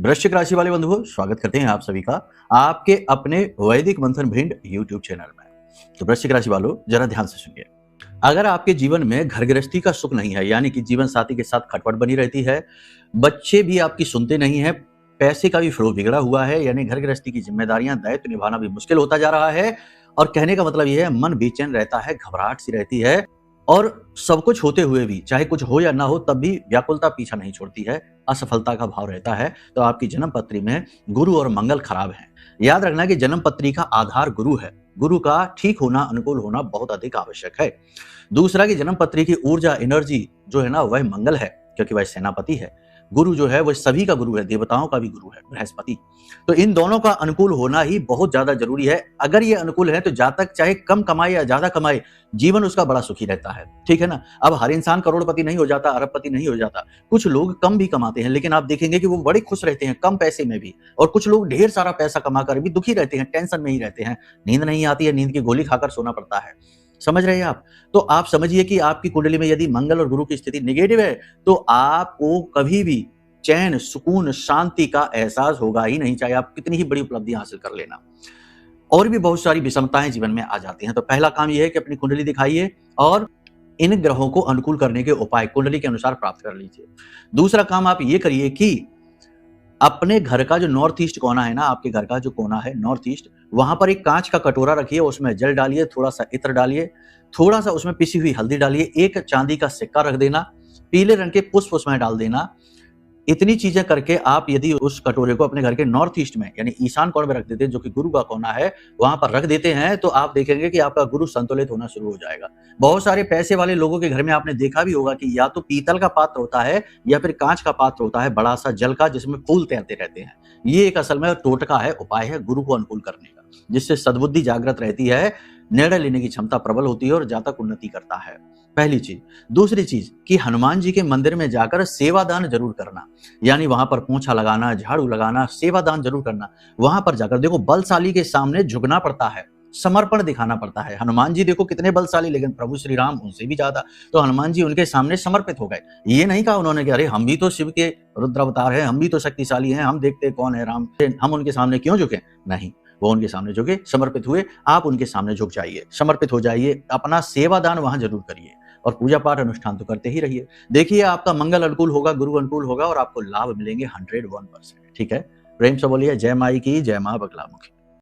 वृश्चिक राशि वाले बंधुओं, स्वागत करते हैं आप सभी का आपके अपने वैदिक मंथन भिंड यूट्यूब चैनल में। तो वृश्चिक राशि वालों, जरा ध्यान से सुनिए। अगर आपके जीवन में घर गृहस्थी का सुख नहीं है, यानी कि जीवन साथी के साथ खटपट बनी रहती है, बच्चे भी आपकी सुनते नहीं है, पैसे का भी फ्लो बिगड़ा हुआ है, यानी घर गृहस्थी की जिम्मेदारियां दायित्व निभाना भी मुश्किल होता जा रहा है। और कहने का मतलब यह है, मन बेचैन रहता है, घबराहट सी रहती है, और सब कुछ होते हुए भी, चाहे कुछ हो या ना हो, तब भी व्याकुलता पीछा नहीं छोड़ती है, असफलता का भाव रहता है। तो आपकी जन्म पत्री में गुरु और मंगल खराब है। याद रखना कि जन्म पत्री का आधार गुरु है। गुरु का ठीक होना, अनुकूल होना बहुत अधिक आवश्यक है। दूसरा कि जन्म पत्री की ऊर्जा, एनर्जी जो है ना, वह मंगल है, क्योंकि वह सेनापति है। गुरु जो है वह सभी का गुरु है, देवताओं का भी गुरु है, बृहस्पति। तो इन दोनों का अनुकूल होना ही बहुत ज्यादा जरूरी है। अगर ये अनुकूल है तो जातक चाहे कम कमाए या ज्यादा कमाए, जीवन उसका बड़ा सुखी रहता है। ठीक है ना। अब हर इंसान करोड़पति नहीं हो जाता, अरबपति नहीं हो जाता। कुछ लोग कम भी कमाते हैं, लेकिन आप देखेंगे कि वो बड़े खुश रहते हैं कम पैसे में भी। और कुछ लोग ढेर सारा पैसा कमाकर भी दुखी रहते हैं, टेंशन में ही रहते हैं, नींद नहीं आती है, नींद की गोली खाकर सोना पड़ता है। समझ रहे हैं आप। तो आप समझिए कि आपकी कुंडली में यदि मंगल और गुरु की स्थिति निगेटिव है, तो आपको कभी भी चैन, सुकून, शांति का एहसास होगा ही नहीं, चाहे आप कितनी ही बड़ी उपलब्धि हासिल कर लेना। और भी बहुत सारी विषमताएं जीवन में आ जाती हैं। तो पहला काम यह है कि अपनी कुंडली दिखाइए और इन ग्रहों को अनुकूल करने के उपाय कुंडली के अनुसार प्राप्त कर लीजिए। दूसरा काम आप ये करिए कि अपने घर का जो नॉर्थ ईस्ट कोना है ना, आपके घर का जो कोना है नॉर्थ ईस्ट, वहां पर एक कांच का कटोरा रखिए, उसमें जल डालिए, थोड़ा सा इत्र डालिए, थोड़ा सा उसमें पिसी हुई हल्दी डालिए, एक चांदी का सिक्का रख देना, पीले रंग के पुष्प उसमें डाल देना। इतनी चीजें करके आप यदि उस कटोरे को अपने घर के नॉर्थ ईस्ट में, यानी ईशान कोण में रख देते हैं, जो कि गुरु का कोना है, वहां पर रख देते हैं, तो आप देखेंगे कि आपका गुरु संतुलित होना शुरू हो जाएगा। बहुत सारे पैसे वाले लोगों के घर में आपने देखा भी होगा कि या तो पीतल का पात्र होता है या फिर कांच का पात्र होता है, बड़ा सा जल का, जिसमें फूल तैरते रहते हैं। ये एक असल में टोटका है, उपाय है गुरु को अनुकूल करने का, जिससे सद्बुद्धि जागृत रहती है, निर्णय लेने की क्षमता प्रबल होती है और जातक उन्नति करता है। पहली चीज। दूसरी चीज कि हनुमान जी के मंदिर में जाकर सेवादान जरूर करना, यानी वहां पर पोंछा लगाना, झाड़ू लगाना, सेवादान जरूर करना। वहां पर जाकर देखो, बलशाली के सामने झुकना पड़ता है, समर्पण दिखाना पड़ता है। हनुमान जी देखो कितने बलशाली, लेकिन प्रभु श्री राम उनसे भी ज्यादा। तो हनुमान जी उनके सामने समर्पित हो गए। ये नहीं कहा उन्होंने कि अरे हम भी तो शिव के रुद्र अवतार हैं, हम भी तो शक्तिशाली हैं, हम देखते कौन है राम, हम उनके सामने क्यों झुके। नहीं, वो उनके सामने झुके, समर्पित हुए। आप उनके सामने झुक जाइए, समर्पित हो जाइए, अपना सेवादान वहां जरूर करिए, और पूजा पाठ अनुष्ठान तो करते ही रहिए। देखिए आपका मंगल अनुकूल होगा, गुरु अनुकूल होगा, और आपको लाभ मिलेंगे 101%। ठीक है। प्रेम से बोलिए जय माई की, जय मां बगलामुखी।